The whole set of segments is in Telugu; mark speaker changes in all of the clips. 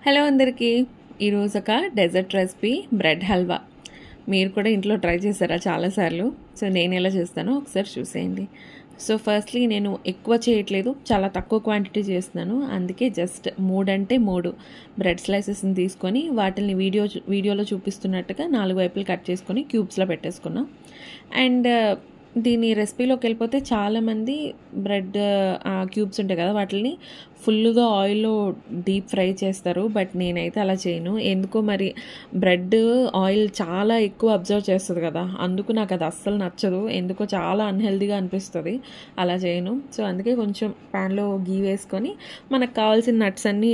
Speaker 1: హలో అందరికీ ఈరోజు ఒక డెజర్ట్ రెసిపీ బ్రెడ్ హల్వా. మీరు కూడా ఇంట్లో ట్రై చేశారా చాలాసార్లు? సో నేను ఎలా చేస్తానో ఒకసారి చూసేయండి. సో ఫస్ట్లీ నేను ఎక్కువ చేయట్లేదు, చాలా తక్కువ క్వాంటిటీ చేస్తున్నాను. అందుకే జస్ట్ 3 బ్రెడ్ స్లైసెస్ని తీసుకొని వాటిని వీడియోలో చూపిస్తున్నట్టుగా 4 వైపులు కట్ చేసుకొని క్యూబ్స్లో పెట్టేసుకున్నాం. అండ్ దీని రెసిపీలోకి వెళ్ళిపోతే చాలామంది బ్రెడ్ క్యూబ్స్ ఉంటాయి కదా, వాటిని ఫుల్గా ఆయిల్లో డీప్ ఫ్రై చేస్తారు. బట్ నేనైతే అలా చేయను. ఎందుకో మరి బ్రెడ్ ఆయిల్ చాలా ఎక్కువ అబ్జర్వ్ చేస్తుంది కదా, అందుకు నాకు అది అస్సలు నచ్చదు. ఎందుకో చాలా అన్హెల్దీగా అనిపిస్తుంది, అలా చేయను. సో అందుకే కొంచెం ప్యాన్లో గీ వేసుకొని మనకు కావాల్సిన నట్స్ అన్నీ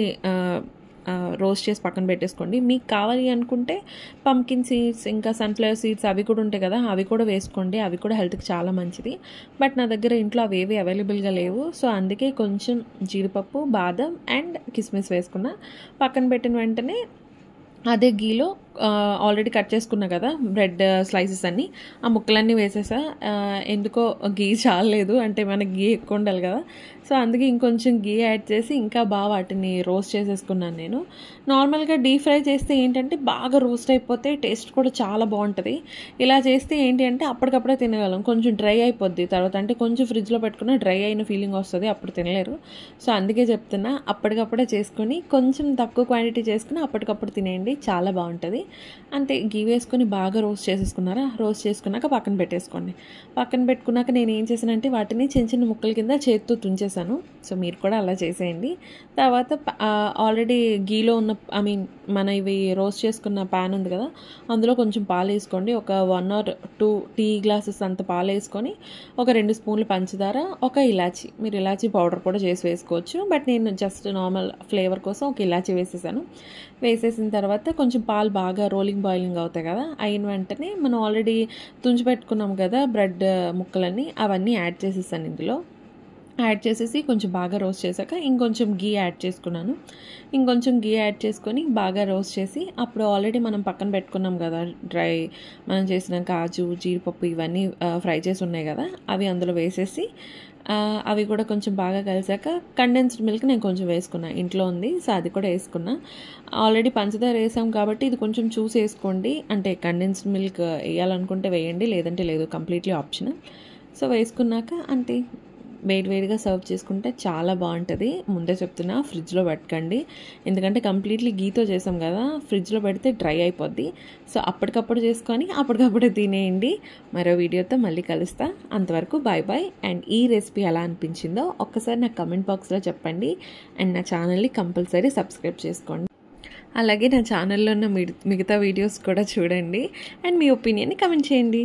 Speaker 1: రోస్ట్ చేసి పక్కన పెట్టేసుకోండి. మీకు కావాలి అనుకుంటే పంకిన్ సీడ్స్, ఇంకా సన్ఫ్లవర్ సీడ్స్ అవి కూడా ఉంటాయి కదా, అవి కూడా వేసుకోండి. అవి కూడా హెల్త్కి చాలా మంచిది. బట్ నా దగ్గర ఇంట్లో అవి ఏవి అవైలబుల్గా లేవు. సో అందుకే కొంచెం జీడిపప్పు, బాదం అండ్ కిస్మిస్ వేసుకున్నా. పక్కన పెట్టిన వెంటనే అదే గీలో ఆల్రెడీ కట్ చేసుకున్నా కదా బ్రెడ్ స్లైసెస్ అన్నీ, ఆ ముక్కలన్నీ వేసేసా. ఎందుకో గీ చాలలేదు, అంటే మనకి గీ ఎక్కువ ఉండాలి కదా. సో అందుకే ఇంకొంచెం గీ యాడ్ చేసి ఇంకా బాగా వాటిని రోస్ట్ చేసేసుకున్నాను నేను. నార్మల్గా డీప్ ఫ్రై చేస్తే ఏంటంటే బాగా రోస్ట్ అయిపోతే టేస్ట్ కూడా చాలా బాగుంటుంది. ఇలా చేస్తే ఏంటి అంటే అప్పటికప్పుడే తినగలం. కొంచెం డ్రై అయిపోద్ది తర్వాత, అంటే కొంచెం ఫ్రిడ్జ్లో పెట్టుకున్న డ్రై అయిన ఫీలింగ్ వస్తుంది, అప్పుడు తినలేరు. సో అందుకే చెప్తున్నా, అప్పటికప్పుడే చేసుకొని కొంచెం తక్కువ క్వాంటిటీ చేసుకుని అప్పటికప్పుడు తినేయండి, చాలా బాగుంటుంది. అంతే, గీ వేసుకొని బాగా రోస్ట్ చేసేసుకున్నారా. రోస్ట్ చేసుకున్నాక పక్కన పెట్టేసుకోండి. పక్కన పెట్టుకున్నాక నేను ఏం చేశానంటే వాటిని చిన్న చిన్న ముక్కల కింద చేతితో తుంచేసాను. సో మీరు కూడా అలా చేసేయండి. తర్వాత ఆల్రెడీ గీలో ఉన్న మన ఇవి రోస్ట్ చేసుకున్న ప్యాన్ ఉంది కదా, అందులో కొంచెం పాలు వేసుకోండి. ఒక 1 or 2 టీ గ్లాసెస్ అంత పాలు వేసుకొని ఒక 2 స్పూన్లు పంచదార, ఒక ఇలాచి, మీరు ఇలాచి పౌడర్ కూడా చేసి వేసుకోవచ్చు. బట్ నేను జస్ట్ నార్మల్ ఫ్లేవర్ కోసం ఒక ఇలాచి వేసేసాను. వేసేసిన తర్వాత కొంచెం పాలు బాగా బాయిలింగ్ అవుతాయి కదా, అయిన వెంటనే మనం ఆల్రెడీ తుంచి పెట్టుకున్నాం కదా బ్రెడ్ ముక్కలన్నీ, అవన్నీ యాడ్ చేసేసాను. ఇందులో యాడ్ చేసేసి కొంచెం బాగా రోస్ట్ చేశాక ఇంకొంచెం గీ యాడ్ చేసుకున్నాను. ఇంకొంచెం గీ యాడ్ చేసుకొని బాగా రోస్ట్ చేసి, అప్పుడు ఆల్రెడీ మనం పక్కన పెట్టుకున్నాం కదా డ్రై, మనం చేసిన కాజు, జీడిపప్పు ఇవన్నీ ఫ్రై చేసి ఉన్నాయి కదా, అవి అందులో వేసేసి అవి కూడా కొంచెం బాగా కలిసాక కండెన్స్డ్ మిల్క్ నేను కొంచెం వేసుకున్నా, ఇంట్లో ఉంది. సో అది కూడా వేసుకున్నా. ఆల్రెడీ పంచదార వేసాం కాబట్టి ఇది కొంచెం చూసి వేసుకోండి. అంటే కండెన్స్డ్ మిల్క్ వేయాలనుకుంటే వేయండి, లేదంటే లేదు, కంప్లీట్లీ ఆప్షనల్. సో వేసుకున్నాక అంతే, వేడివేడిగా సర్వ్ చేసుకుంటే చాలా బాగుంటుంది. ముందే చెప్తున్నా, ఫ్రిడ్జ్లో పెట్టకండి, ఎందుకంటే కంప్లీట్లీ గీతో చేసాం కదా, ఫ్రిడ్జ్లో పెడితే డ్రై అయిపోద్ది. సో అప్పటికప్పుడు చేసుకొని అప్పటికప్పుడే తినేయండి. మరో వీడియోతో మళ్ళీ కలుస్తా, అంతవరకు బాయ్ బాయ్. అండ్ ఈ రెసిపీ ఎలా అనిపించిందో ఒక్కసారి నాకు కమెంట్ బాక్స్లో చెప్పండి. అండ్ నా ఛానల్ని కంపల్సరీ సబ్స్క్రైబ్ చేసుకోండి. అలాగే నా ఛానల్లో ఉన్న మిగతా వీడియోస్ కూడా చూడండి అండ్ మీ ఒపీనియన్ని కమెంట్ చేయండి.